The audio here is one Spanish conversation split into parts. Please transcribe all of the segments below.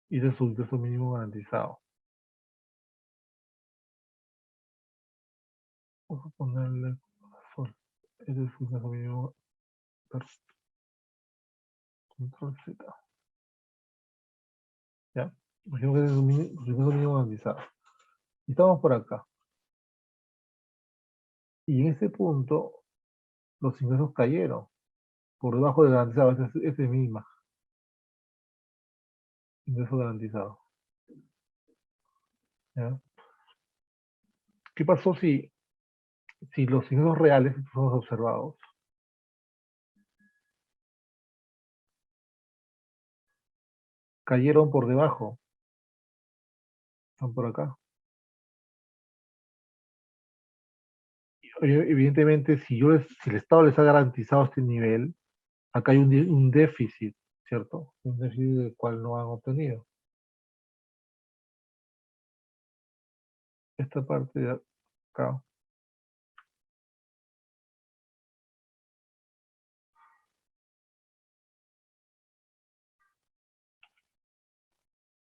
Y de su ingreso mínimo garantizado. Vamos a ponerle sol. Ese es su ingreso mínimo. Control Z. ¿Ya? Imagino que ese es su ingreso mínimo garantizado. Y estamos por acá. Y en ese punto, los ingresos cayeron. Por debajo del garantizado. Ese es mínima. Ingreso garantizado. ¿Ya? ¿Qué pasó si los ingresos reales, estos son los observados, cayeron por debajo? Están por acá. Evidentemente, si el Estado les ha garantizado este nivel, acá hay un déficit, ¿cierto? Un déficit del cual no han obtenido. Esta parte de acá,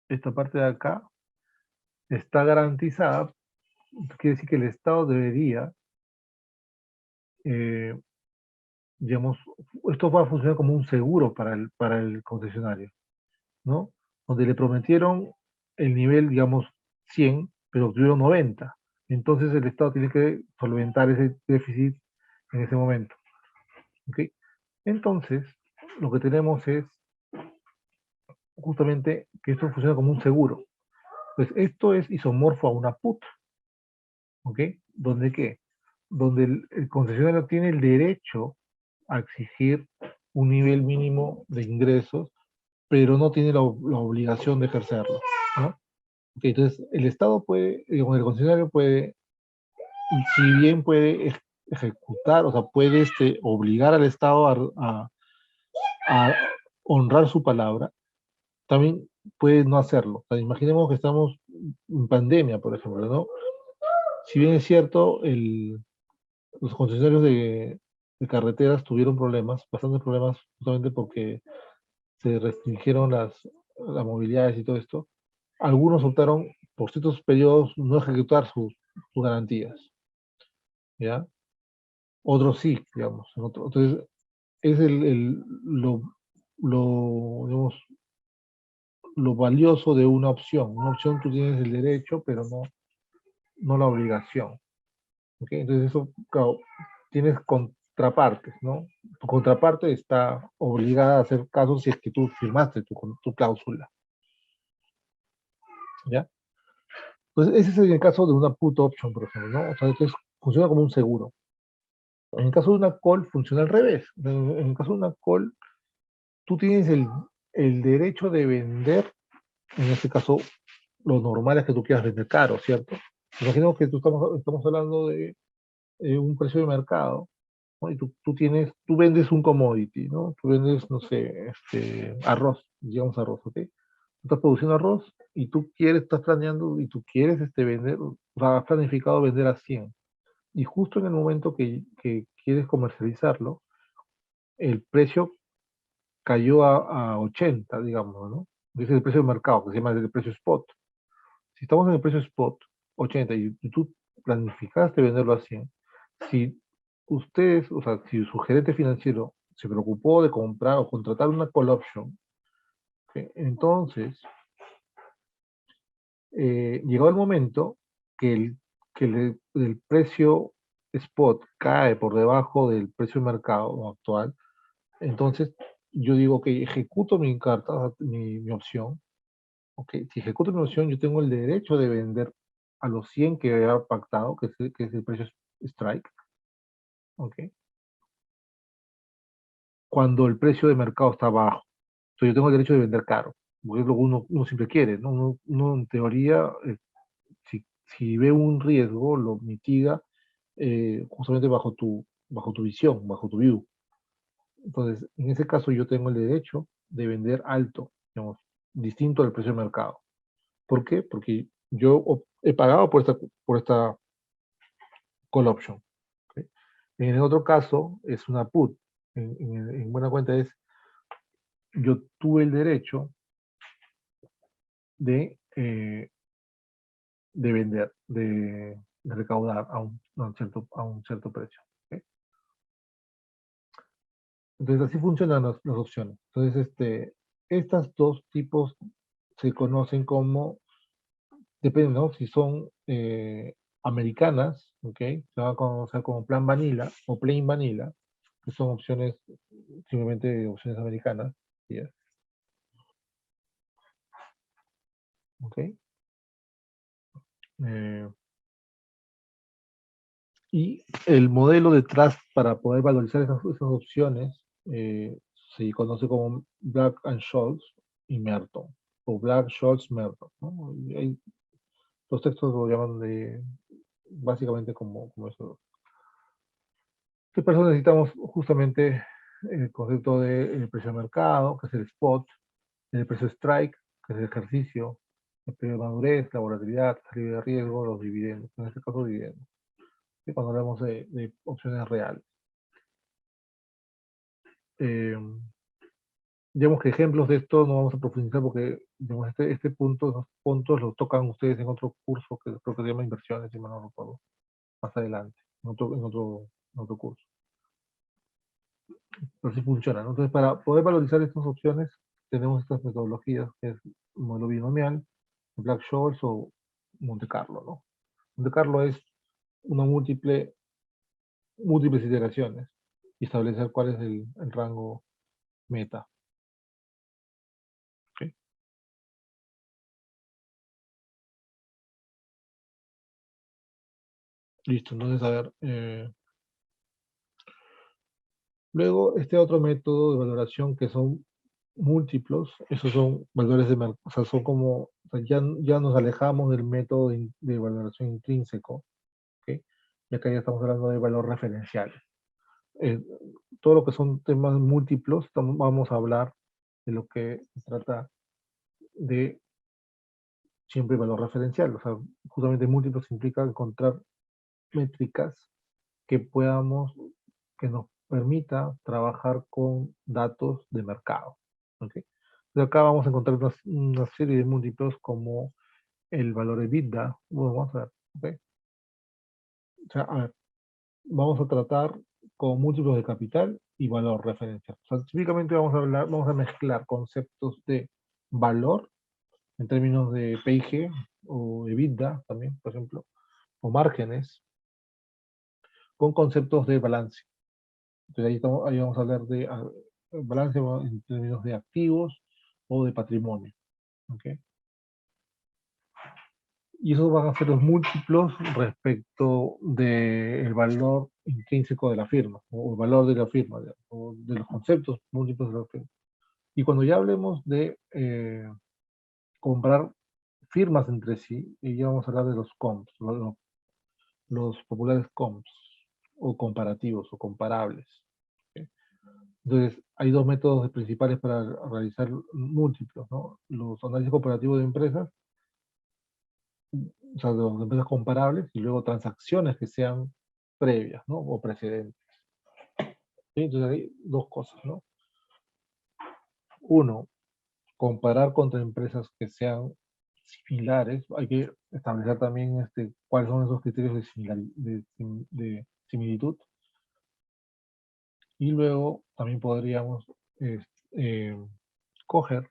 esta parte de acá está garantizada, quiere decir que el Estado debería, eh, digamos, esto va a funcionar como un seguro para el concesionario, ¿no? Donde le prometieron el nivel, digamos, 100, pero obtuvieron 90. Entonces el Estado tiene que solventar ese déficit en ese momento. ¿Ok? Entonces, lo que tenemos es justamente que esto funciona como un seguro. Pues esto es isomorfo a una put, ¿ok? ¿Donde qué? Donde el concesionario tiene el derecho a exigir un nivel mínimo de ingresos, pero no tiene la obligación de ejercerlo, ¿no? Ok, entonces el Estado puede, digamos, el concesionario puede, y si bien puede ejecutar, o sea, puede obligar al Estado a honrar su palabra, también puede no hacerlo. O sea, imaginemos que estamos en pandemia, por ejemplo, ¿no? Si bien es cierto, los concesionarios de carreteras tuvieron problemas, bastantes problemas, justamente porque se restringieron las movilidades y todo esto, algunos optaron por ciertos periodos no ejecutar sus garantías, ¿ya? Otros sí, digamos. Entonces, es digamos, lo valioso de una opción. Una opción tú tienes el derecho, pero no la obligación. ¿Ok? Entonces eso, claro, tienes contrapartes, ¿no? Tu contraparte está obligada a hacer caso si es que tú firmaste tu cláusula, ¿ya? Entonces ese es el caso de una put option, por ejemplo, ¿no? O sea, entonces funciona como un seguro. En el caso de una call funciona al revés. En el caso de una call, tú tienes el derecho de vender, en este caso, lo normal es que tú quieras vender caro, ¿cierto? Imaginemos que estamos hablando de un precio de mercado, ¿no? Y tú vendes un commodity, ¿no? Tú vendes, no sé, arroz, digamos arroz, ¿ok? Tú estás produciendo arroz y estás planeando y tú quieres vender, o sea, has planificado vender a 100. Y justo en el momento que quieres comercializarlo, el precio cayó a 80, digamos, ¿no? Ese es el precio de mercado, que se llama el precio spot. Si estamos en el precio spot, 80, y tú planificaste venderlo a 100, si ustedes, o sea, si su gerente financiero se preocupó de comprar o contratar una call option, ¿ok? Entonces llegó el momento que el precio spot cae por debajo del precio de mercado actual. Entonces yo digo que ejecuto mi carta, o sea, mi opción. Ok, si ejecuto mi opción, yo tengo el derecho de vender a los 100 que había pactado, que es el precio strike, ok, cuando el precio de mercado está bajo. Entonces yo tengo el derecho de vender caro, porque es lo que uno siempre quiere, ¿no? Uno en teoría, si ve un riesgo, lo mitiga justamente bajo tu visión, bajo tu view. Entonces, en ese caso yo tengo el derecho de vender alto, digamos, distinto al precio de mercado. ¿Por qué? Porque yo he pagado por esta call option. ¿Ok? En el otro caso es una put. En buena cuenta es, yo tuve el derecho de vender, de recaudar a un cierto precio. ¿Ok? Entonces así funcionan las opciones. Entonces, estas dos tipos se conocen como, depende, ¿no? Si son americanas, ¿ok? Se van a conocer como plan vanilla o plain vanilla, que son opciones, simplemente opciones americanas, ¿ya? ¿Ok? Eh, y el modelo detrás para poder valorizar esas opciones se conoce como Black and Scholes y Merton, o Black, Scholes, Merton, ¿no? Los textos lo llaman básicamente como eso. ¿Qué personas necesitamos? Justamente el concepto de precio de mercado, que es el spot, el precio strike, que es el ejercicio, el periodo de madurez, la volatilidad, la salida de riesgo, los dividendos, en este caso dividendos, ¿sí? Cuando hablamos de opciones reales. Eh, digamos que ejemplos de esto no vamos a profundizar porque digamos, este punto, esos puntos los tocan ustedes en otro curso que creo que se llama inversiones, si mal no recuerdo, más adelante, en otro curso. Pero sí funciona, ¿no? Entonces, para poder valorizar estas opciones, tenemos estas metodologías, que es el modelo binomial, Black-Scholes o Monte Carlo, ¿no? Monte Carlo es una múltiples iteraciones y establecer cuál es el rango meta. ¿Ok? Listo, entonces, a ver, luego, este otro método de valoración que son múltiplos, esos son valores de mercado, o sea, son como, o sea, ya nos alejamos del método de valoración intrínseco, ¿ok? Y acá ya estamos hablando de valor referencial. Eh, todo lo que son temas múltiplos, vamos a hablar de lo que se trata de siempre valor referencial, o sea, justamente múltiplos implica encontrar métricas que podamos, que nos permita trabajar con datos de mercado. ¿Ok? Entonces acá vamos a encontrar una serie de múltiplos como el valor EBITDA. Bueno, vamos a ver. ¿Ok? O sea, a ver, vamos a tratar con múltiplos de capital y valor referencial. O sea, típicamente vamos a mezclar conceptos de valor en términos de PIG o EBITDA también, por ejemplo, o márgenes, con conceptos de balance. Entonces ahí vamos a hablar de balance en términos de activos o de patrimonio. ¿Ok? Y esos van a ser los múltiplos respecto del valor intrínseco de la firma, o el valor de la firma, o de los conceptos múltiplos de la firma. Y cuando ya hablemos de comprar firmas entre sí, y ya vamos a hablar de los comps, los populares comps, o comparativos, o comparables. ¿Ok? Entonces, hay dos métodos principales para realizar múltiplos, ¿no? Los análisis comparativos de empresas, o sea, de empresas comparables, y luego transacciones que sean previas, ¿no? O precedentes. ¿Sí? Entonces, hay dos cosas, ¿no? Uno, comparar contra empresas que sean similares. Hay que establecer también cuáles son esos criterios de similitud. Y luego también podríamos eh, eh, coger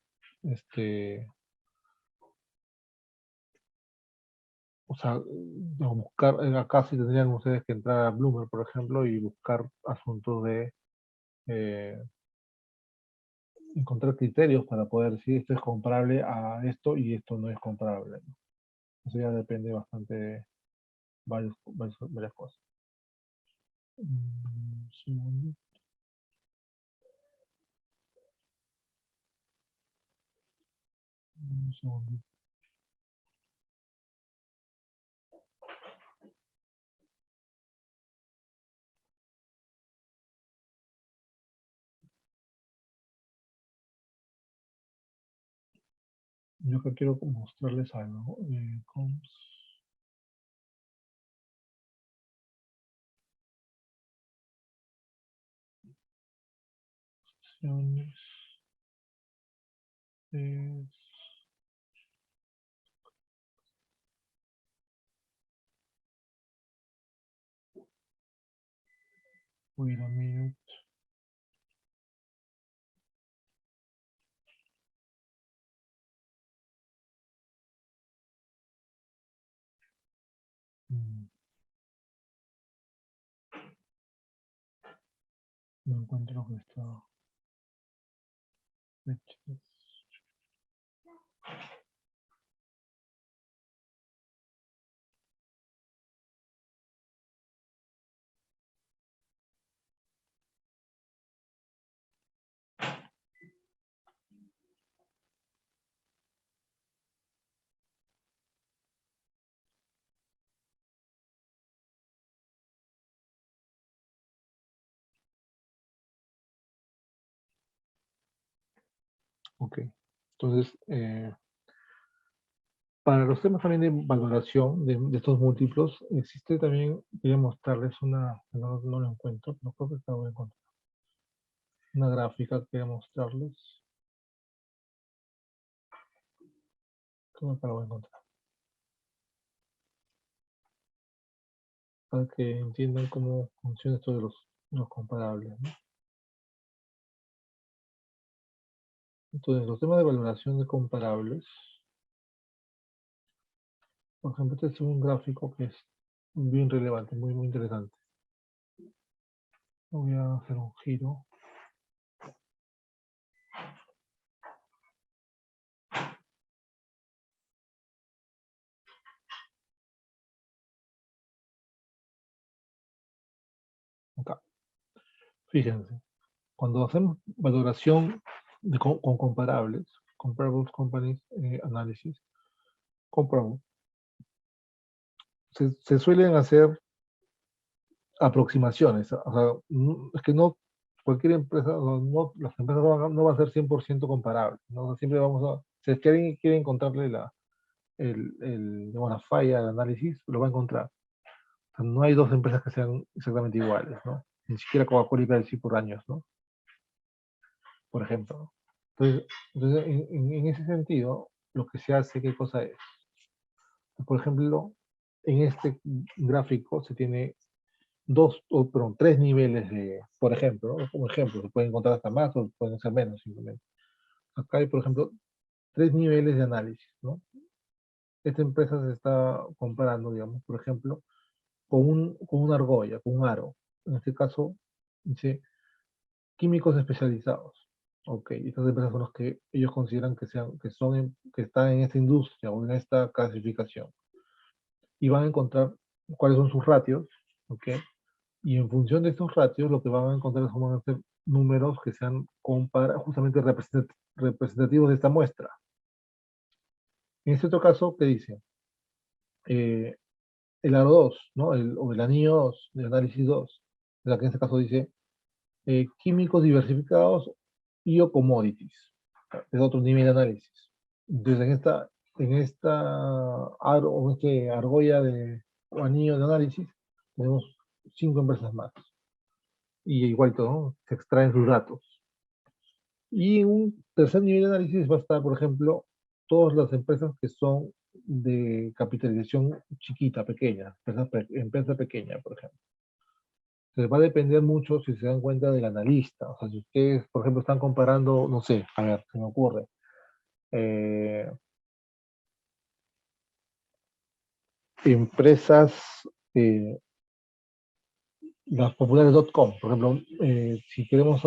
o sea, no, buscar, acá sí tendrían ustedes que entrar a Bloomberg, por ejemplo, y buscar asuntos de eh, encontrar criterios para poder decir esto es comparable a esto y esto no es comparable, ¿no? Eso ya depende bastante de varias cosas. Un segundo, un segundo. Yo acá quiero mostrarles algo. Opciones, Wait a minute. Mm, No encuentro lo que está. Fechas. Ok. Entonces, para los temas también de valoración de estos múltiplos, existe también, quería mostrarles una, no lo encuentro, no creo que la voy a encontrar, una gráfica que quería mostrarles, creo que la voy a encontrar, para que entiendan cómo funciona esto de los comparables, ¿no? Entonces, los temas de valoración de comparables, por ejemplo, este es un gráfico que es bien relevante, muy, muy interesante. Voy a hacer un giro. Acá. Fíjense, cuando hacemos valoración con comparables, comparables companies análisis, comparable, se suelen hacer aproximaciones. O sea, es que no cualquier empresa, las empresas no van a ser 100% comparables, ¿no? O sea, siempre vamos a, si es que alguien quiere encontrarle digamos, la falla del análisis, lo va a encontrar. O sea, no hay dos empresas que sean exactamente iguales, ¿no? Ni siquiera Coca-Cola y Pepsi por años, ¿no? Por ejemplo. Entonces en ese sentido, lo que se hace, ¿qué cosa es? Por ejemplo, en este gráfico se tiene perdón, tres niveles de, por ejemplo, ¿no? Como ejemplo, se pueden encontrar hasta más o pueden ser menos simplemente. Acá hay, por ejemplo, tres niveles de análisis, ¿no? Esta empresa se está comparando, digamos, por ejemplo, con una argolla, con un aro. En este caso, dice químicos especializados. Ok, estas empresas son los que ellos consideran que están en esta industria o en esta clasificación. Y van a encontrar cuáles son sus ratios, ok. Y en función de estos ratios, lo que van a encontrar van a ser números que sean justamente representativos de esta muestra. En este otro caso, ¿qué dice? Eh, el aro 2, ¿no? O el anillo 2, de análisis 2, la que en este caso dice químicos diversificados y o commodities. Es otro nivel de análisis. Entonces, en este argolla o anillo de análisis, tenemos 5 empresas más. Y igual todo, ¿no? Se extraen sus datos. Y en un tercer nivel de análisis va a estar, por ejemplo, todas las empresas que son de capitalización chiquita, pequeña, empresa pequeña, por ejemplo. Entonces va a depender mucho si se dan cuenta del analista. O sea, si ustedes, por ejemplo, están comparando, no sé, a ver, se me ocurre, eh, empresas, eh, las populares.com, por ejemplo, si queremos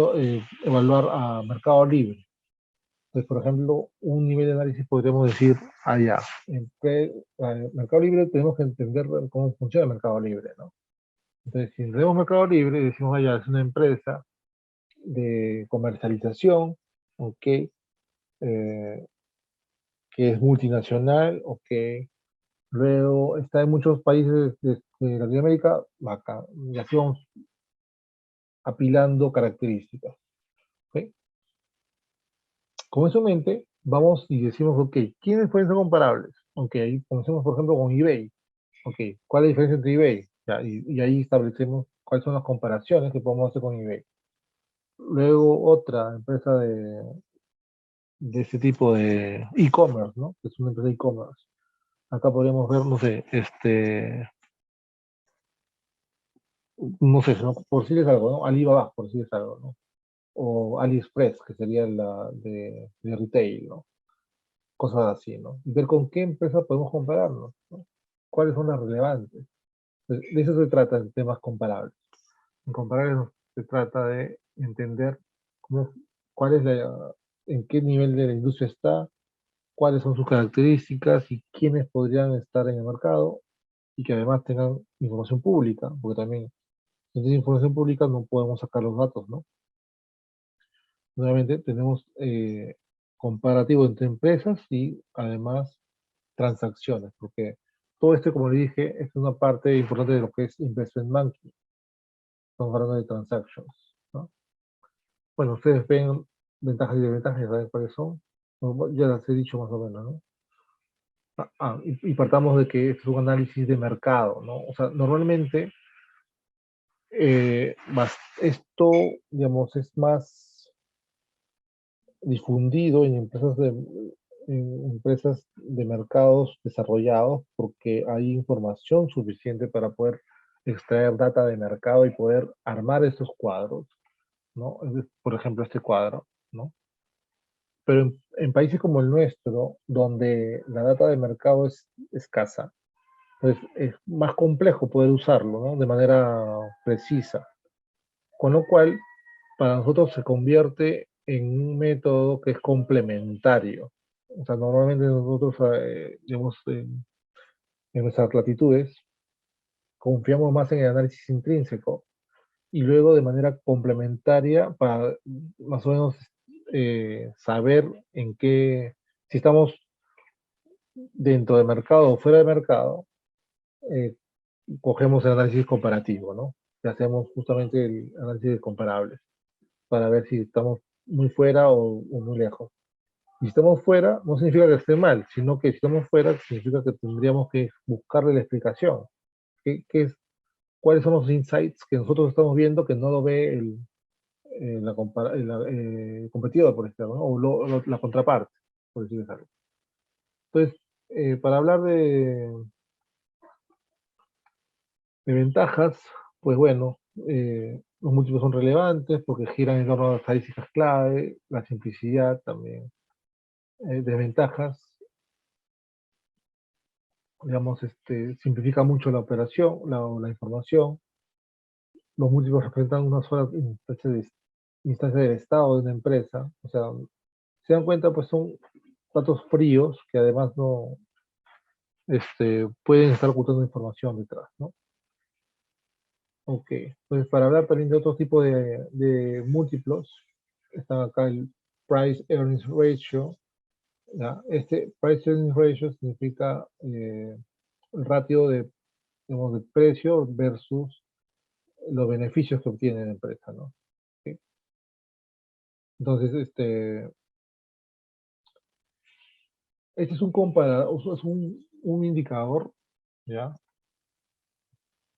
evaluar a Mercado Libre, pues, por ejemplo, un nivel de análisis podríamos decir, allá, Mercado Libre tenemos que entender cómo funciona el Mercado Libre, ¿no? Entonces, si entendemos Mercado Libre, decimos, allá, es una empresa de comercialización, ¿ok? Que es multinacional, ¿ok? Luego está en muchos países de Latinoamérica, acá, y así vamos apilando características, ¿ok? Con eso en mente, vamos y decimos, ok, ¿quiénes pueden ser comparables? Ok, ahí comencemos, por ejemplo, con eBay. Ok, ¿cuál es la diferencia entre eBay? Ya, y ahí establecemos cuáles son las comparaciones que podemos hacer con eBay. Luego otra empresa de este tipo de e-commerce, ¿no? Que es una empresa de e-commerce. Acá podríamos ver, no sé, no sé, ¿no? Por decirles algo, ¿no? Alibaba, por decirles algo, ¿no? O AliExpress, que sería la de retail, ¿no? Cosas así, ¿no? Y ver con qué empresa podemos compararnos, ¿no? ¿Cuáles son las relevantes? De eso se trata de temas comparables. En comparables se trata de entender cómo, cuál es en qué nivel de la industria está, cuáles son sus características y quiénes podrían estar en el mercado y que además tengan información pública, porque también si no tiene información pública no podemos sacar los datos, ¿no? Nuevamente tenemos comparativo entre empresas y además transacciones, porque todo esto, como le dije, es una parte importante de lo que es investment banking. Estamos hablando de transactions, ¿no? Bueno, ustedes ven ventajas y desventajas, ya saben cuáles son. No, ya las he dicho más o menos, ¿no? Y partamos de que esto es un análisis de mercado, ¿no? O sea, normalmente esto, digamos, es más difundido en empresas de mercados desarrollados porque hay información suficiente para poder extraer data de mercado y poder armar esos cuadros, ¿no? Por ejemplo, este cuadro, ¿no? Pero en países como el nuestro, donde la data de mercado es escasa, pues es más complejo poder usarlo, ¿no? De manera precisa. Con lo cual, para nosotros se convierte en un método que es complementario. O sea, normalmente nosotros, digamos, en nuestras latitudes, confiamos más en el análisis intrínseco y luego de manera complementaria para más o menos saber en qué, si estamos dentro del mercado o fuera del mercado, eh, cogemos el análisis comparativo, ¿no? Y hacemos justamente el análisis de comparables para ver si estamos muy fuera o muy lejos. Si estamos fuera, no significa que esté mal, sino que si estamos fuera, significa que tendríamos que buscarle la explicación. ¿Qué es, ¿Cuáles son los insights que nosotros estamos viendo que no lo ve el competidor, por ejemplo, ¿no? O la contraparte, por decirlo así? Entonces, para hablar de ventajas, pues bueno, los múltiplos son relevantes porque giran en torno a las estadísticas clave, la simplicidad también. Desventajas, digamos, simplifica mucho la operación, la información. Los múltiplos representan una sola instancia del estado de una empresa. O sea, se dan cuenta, pues son datos fríos que además no pueden estar ocultando información detrás, ¿no? Ok, pues para hablar también de otro tipo de múltiplos, está acá el Price Earnings Ratio. ¿Ya? Este Price Earnings Ratio significa el ratio digamos, de precio versus los beneficios que obtiene la empresa, ¿no? ¿Sí? Entonces, este es un comparador, es un indicador, ¿ya?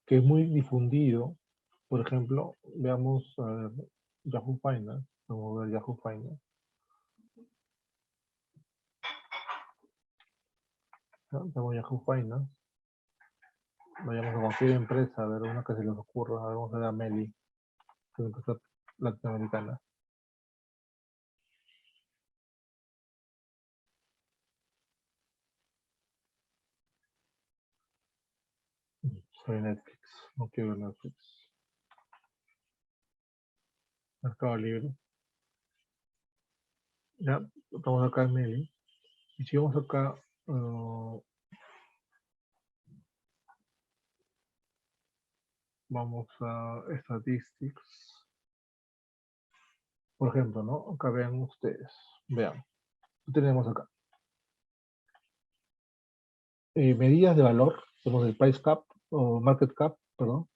Que es muy difundido. Por ejemplo, veamos Yahoo Finance. Vamos a ver Yahoo Finance. ¿Ya? Tenemos Yahoo Finance. Vayamos a cualquier empresa, a ver una que se les ocurra. A ver, vamos a ver a Meli, que es una empresa latinoamericana. Soy Netflix, no quiero ver Netflix. Mercado Libre. Ya, estamos acá en Meli. Y si vamos acá, vamos a Statistics. Por ejemplo, ¿no? Acá vean ustedes. Vean. ¿Qué tenemos acá? Medidas de valor. Tenemos el price cap o market cap, perdón.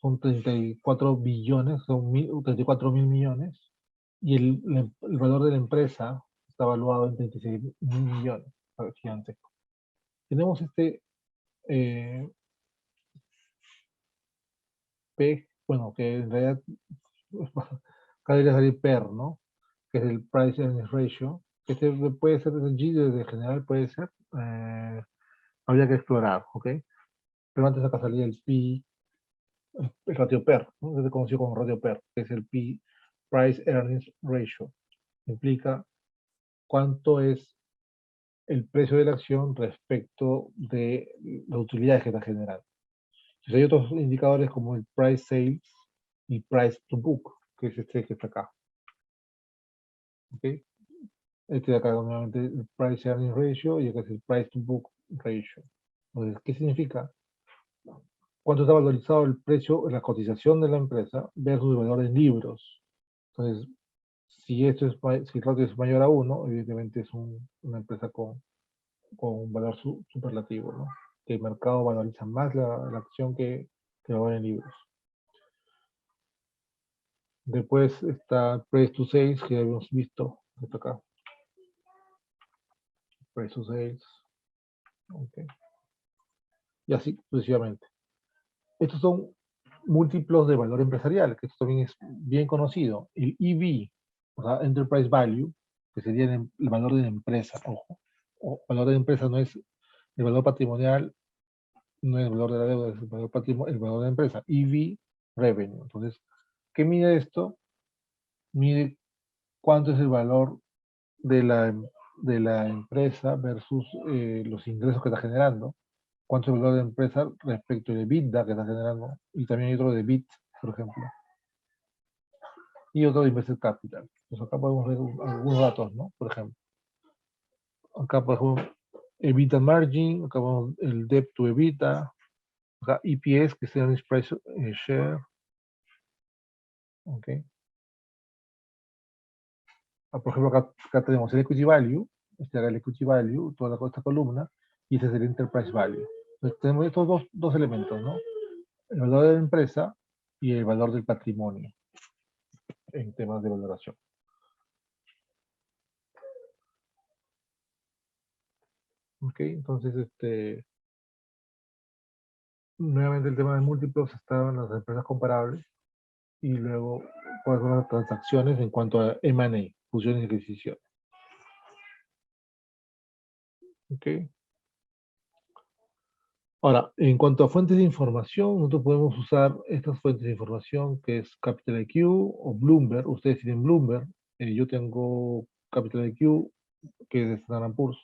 Son 34 billones, son 34.000 millones. Y el valor de la empresa está evaluado en 36.000 millones. Gigantesco. Tenemos eh, P, bueno, que en realidad acá debería salir PER, ¿no? Que es el Price Earnings Ratio, que puede ser el G de general, puede ser, habría que explorar, ¿ok? Pero antes acá salía el P, el ratio PER, ¿no? Es conocido como ratio PER, que es el Price Earnings Ratio. Implica cuánto es el precio de la acción respecto de las utilidades que está generando. Entonces hay otros indicadores como el Price Sales y Price to Book, que es este que está acá. ¿Okay? Este de acá, nuevamente, el Price Earnings Ratio y acá es el Price to Book Ratio. Entonces, ¿qué significa? Cuánto está valorizado el precio, la cotización de la empresa versus el valor en libros. Entonces, si esto es, si el ratio es mayor a 1, evidentemente es una empresa con un valor superlativo, ¿no? Que el mercado valoriza más la acción que el valor en libros. Después está Price to Sales, que ya habíamos visto, hasta acá. Price to Sales. Okay. Y así sucesivamente. Estos son múltiplos de valor empresarial, que esto también es bien conocido. El EV, o sea, Enterprise Value, que sería el valor de la empresa, ojo. O valor de la empresa no es el valor patrimonial, no es el valor de la deuda, es el valor, el valor de la empresa. EV Revenue. Entonces, ¿qué mide esto? Mide cuánto es el valor de la empresa versus los ingresos que está generando, cuánto es el valor de la empresa respecto del EBITDA que está generando, y también hay otro de BIT, por ejemplo, y otro de Invested Capital. Entonces acá podemos ver algunos datos, ¿no? Por ejemplo, acá por ejemplo, EBITDA Margin, acá vemos el Debt to EBITDA, acá EPS, que es Earnings Price Share, ¿ok? Por ejemplo, acá tenemos el Equity Value, este era el Equity Value, toda esta columna, y ese es el Enterprise Value. Entonces tenemos estos dos elementos, ¿no? El valor de la empresa y el valor del patrimonio en temas de valoración. ¿Ok? Entonces, nuevamente el tema de múltiplos está en las empresas comparables y luego puede haber las transacciones en cuanto a M&A, fusiones y adquisiciones. ¿Ok? Ahora, en cuanto a fuentes de información, nosotros podemos usar estas fuentes de información que es Capital IQ o Bloomberg. Ustedes tienen Bloomberg, yo tengo Capital IQ, que es de Standard Poor's.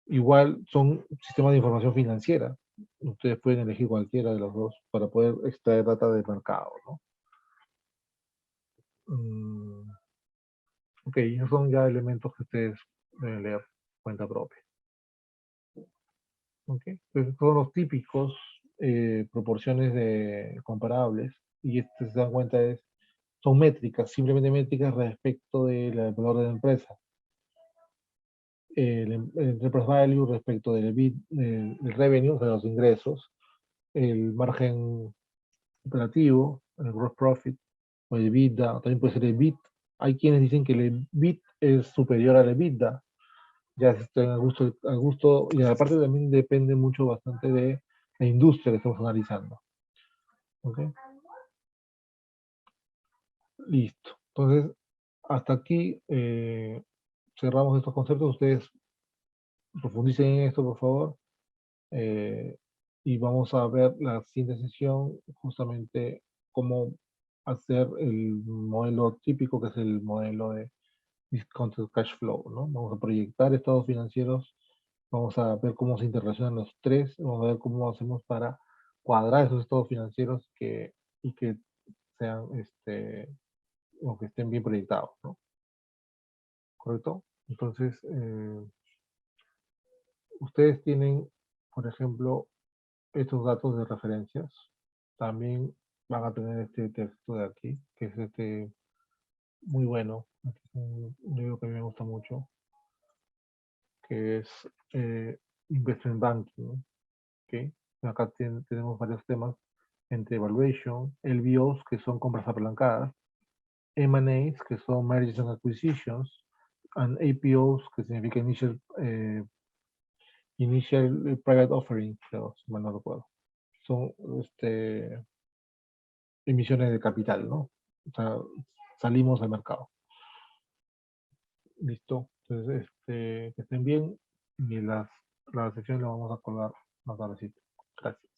Igual son sistemas de información financiera. Ustedes pueden elegir cualquiera de los dos para poder extraer data de mercado, ¿no? Ok, esos son ya elementos que ustedes deben leer cuenta propia. Ok, entonces son los típicos proporciones de comparables y se dan cuenta son métricas, simplemente métricas respecto del valor de la empresa. El enterprise value respecto del del revenue, o sea, los ingresos, el margen operativo, el gross profit, o el EBITDA, también puede ser el EBIT. Hay quienes dicen que el EBIT es superior al EBITDA, ya está al gusto, y aparte también depende mucho bastante de la industria que estamos analizando. ¿Ok? Listo. Entonces, hasta aquí cerramos estos conceptos. Ustedes profundicen en esto, por favor. eh, y vamos a ver la siguiente sesión, justamente cómo hacer el modelo típico, que es el modelo de discounted cash flow, ¿no? Vamos a proyectar estados financieros, vamos a ver cómo se interrelacionan los tres, vamos a ver cómo hacemos para cuadrar esos estados financieros y que sean, o que estén bien proyectados, ¿no? ¿Correcto? Entonces, ustedes tienen, por ejemplo, estos datos de referencias. También van a tener este texto de aquí, que es muy bueno. Este es un libro que a mí me gusta mucho, que es Investment Banking, ¿no? ¿Okay? Acá tenemos varios temas entre Evaluation, LBOs, que son compras apalancadas, M&As, que son Mergers and Acquisitions, and APOs, que significa Initial Private Offering, creo, si mal no recuerdo. Son emisiones de capital, ¿no? O sea, salimos al mercado. Listo. Entonces, que estén bien y la sección la vamos a colgar más tardecito. Gracias.